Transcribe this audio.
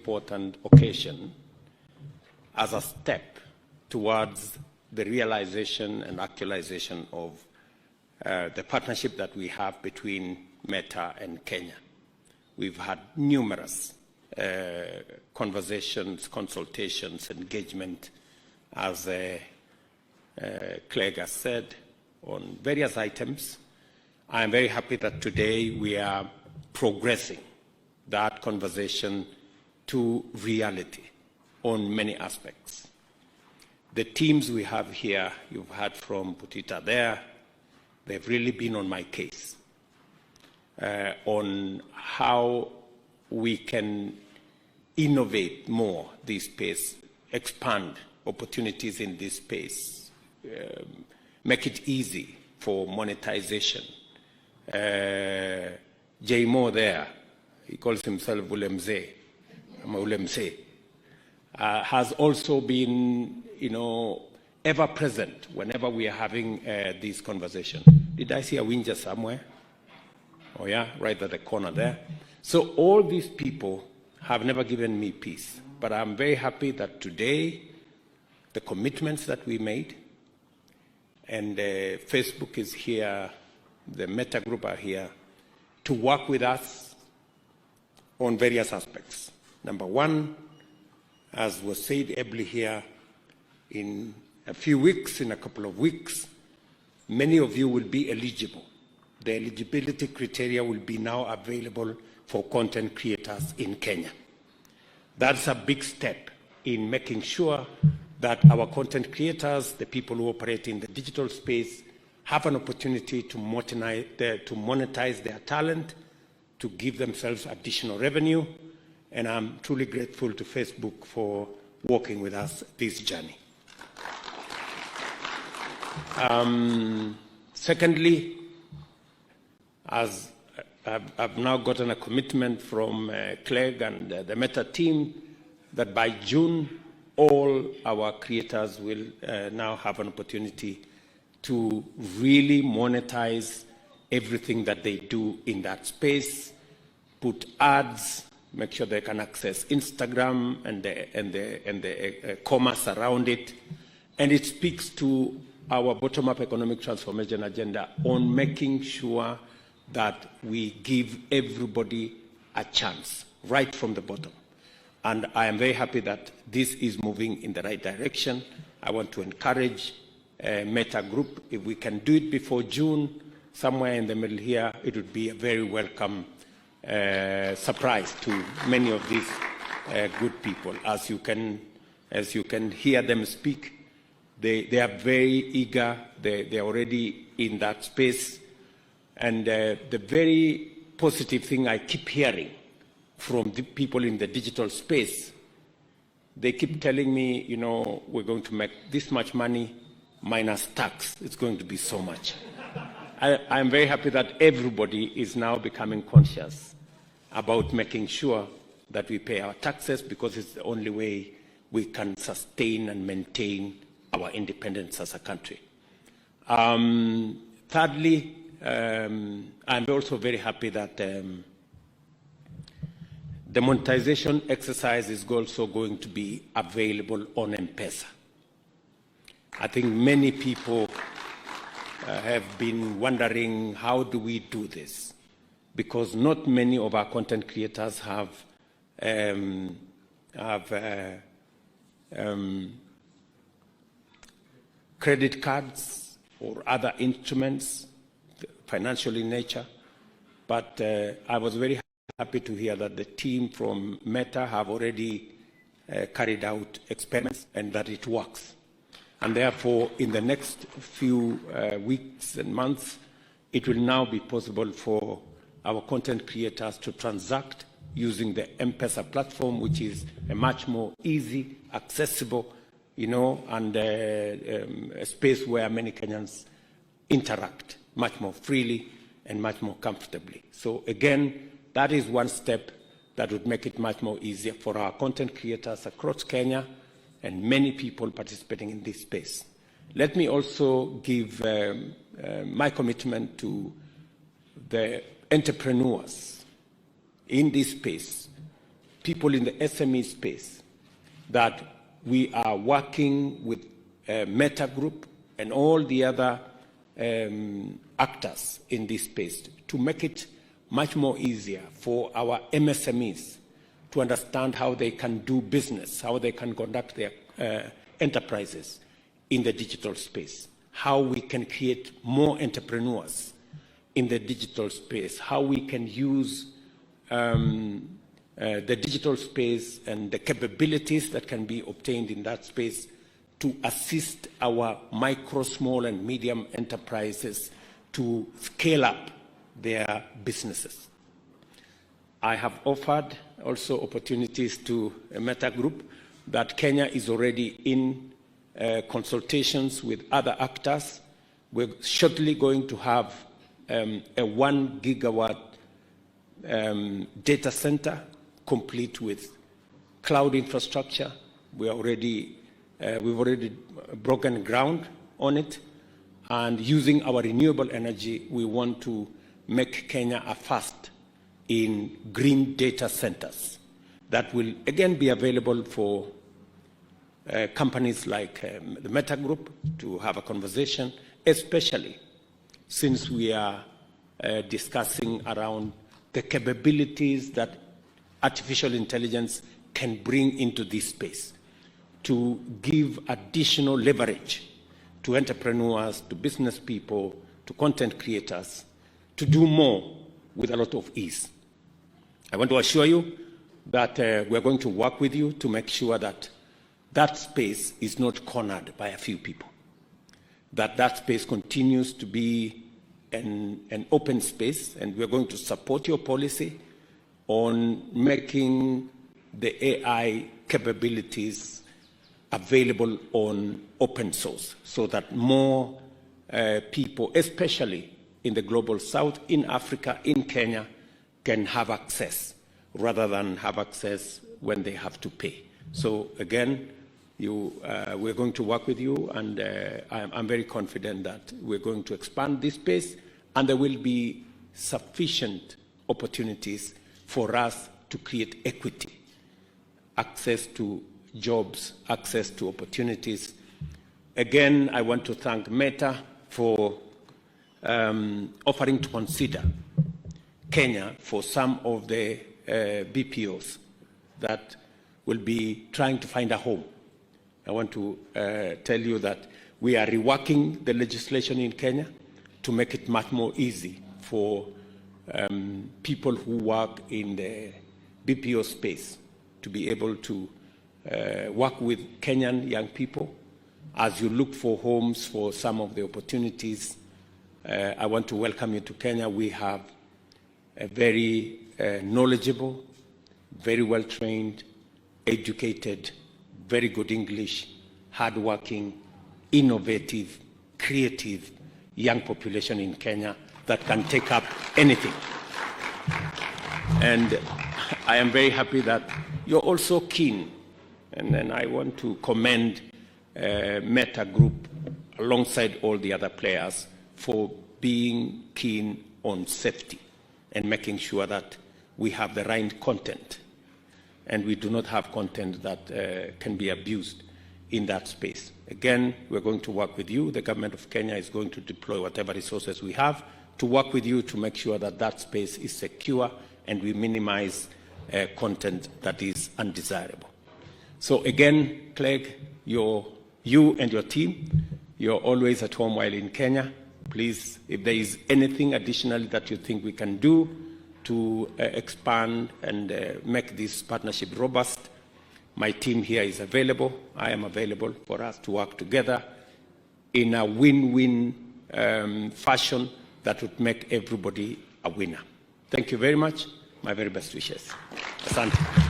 important occasion as a step towards the realization and actualization of the partnership that we have between Meta and Kenya. We've had numerous conversations, consultations, engagement, as Clegg has said, on various items. I am very happy that today we are progressing that conversation to reality on many aspects. The teams we have here, you've heard from Putita there, they've really been on my case on how we can innovate more this space, expand opportunities in this space, make it easy for monetization. J. Moore there, he calls himself Ulemze, has also been, ever present whenever we are having these conversations. Did I see a Winja somewhere? Oh yeah, right at the corner there. So all these people have never given me peace, but I'm very happy that today the commitments that we made, and Facebook is here, the Meta Group are here to work with us on various aspects. Number one, as was said ably here, in a few weeks, in a couple of weeks, many of you will be eligible. The eligibility criteria will be now available for content creators in Kenya. That's a big step in making sure that our content creators, the people who operate in the digital space, have an opportunity to monetize their talent, to give themselves additional revenue. And I'm truly grateful to Facebook for working with us this journey. Secondly, as I've now gotten a commitment from Clegg and the Meta team that by June, all our creators will now have an opportunity to really monetize everything that they do in that space, put ads, make sure they can access Instagram and the commerce around it. And it speaks to our bottom-up economic transformation agenda on making sure that we give everybody a chance right from the bottom. And I am very happy that this is moving in the right direction. I want to encourage Meta Group, if we can do it before June, somewhere in the middle here, it would be a very welcome surprise to many of these good people. As you can hear them speak, they are very eager. They are already in that space. And the very positive thing I keep hearing from the people in the digital space, they keep telling me, we're going to make this much money minus tax. It's going to be so much. I'm very happy that everybody is now becoming conscious about making sure that we pay our taxes, because it's the only way we can sustain and maintain our independence as a country. Thirdly, I'm also very happy that the monetization exercise is also going to be available on Mpesa. I think many people have been wondering, how do we do this? Because not many of our content creators have credit cards or other instruments, financial in nature. But I was very happy to hear that the team from Meta have already carried out experiments and that it works. And therefore, in the next few weeks and months, it will now be possible for our content creators to transact using the Mpesa platform, which is a much more easy, accessible, and a space where many Kenyans interact much more freely and much more comfortably. So again, that is one step that would make it much more easier for our content creators across Kenya and many people participating in this space. Let me also give my commitment to the entrepreneurs in this space people in the SME space that we are working with Meta Group and all the other actors in this space to make it much more easier for our MSMEs to understand how they can do business, how they can conduct their enterprises in the digital space, how we can create more entrepreneurs in the digital space, how we can use the digital space and the capabilities that can be obtained in that space to assist our micro, small, and medium enterprises to scale up their businesses. I have offered also opportunities to a Meta Group that Kenya is already in consultations with other actors. We're shortly going to have a 1 gigawatt data center complete with cloud infrastructure. We've already broken ground on it, and using our renewable energy, we want to make Kenya a first in green data centers that will again be available for companies like the Meta Group to have a conversation, especially since we are discussing around the capabilities that artificial intelligence can bring into this space to give additional leverage to entrepreneurs, to business people, to content creators, to do more with a lot of ease. I want to assure you that we're going to work with you to make sure that that space is not cornered by a few people, that that space continues to be an open space, and we're going to support your policy on making the AI capabilities available on open source so that more people, especially in the global south, in Africa, in Kenya, can have access rather than have access when they have to pay. So again, we're going to work with you, and I'm very confident that we're going to expand this space, and there will be sufficient opportunities for us to create equity, access to jobs, access to opportunities. Again, I want to thank Meta for offering to consider Kenya for some of the BPOs that will be trying to find a home. I want to tell you that we are reworking the legislation in Kenya to make it much more easy for people who work in the BPO space to be able to work with Kenyan young people. As you look for homes for some of the opportunities, I want to welcome you to Kenya. We have a very knowledgeable, very well-trained, educated, very good English, hardworking, innovative, creative young population in Kenya that can take up anything. And I am very happy that you're also keen, and then I want to commend Meta Group alongside all the other players for being keen on safety and making sure that we have the right content and we do not have content that can be abused in that space. Again, we're going to work with you. The government of Kenya is going to deploy whatever resources we have to work with you to make sure that that space is secure and we minimize content that is undesirable. So again, Clegg, you and your team, you're always at home while in Kenya. Please, if there is anything additionally that you think we can do to expand and make this partnership robust, my team here is available. I am available for us to work together in a win-win fashion that would make everybody a winner. Thank you very much. My very best wishes. Asante.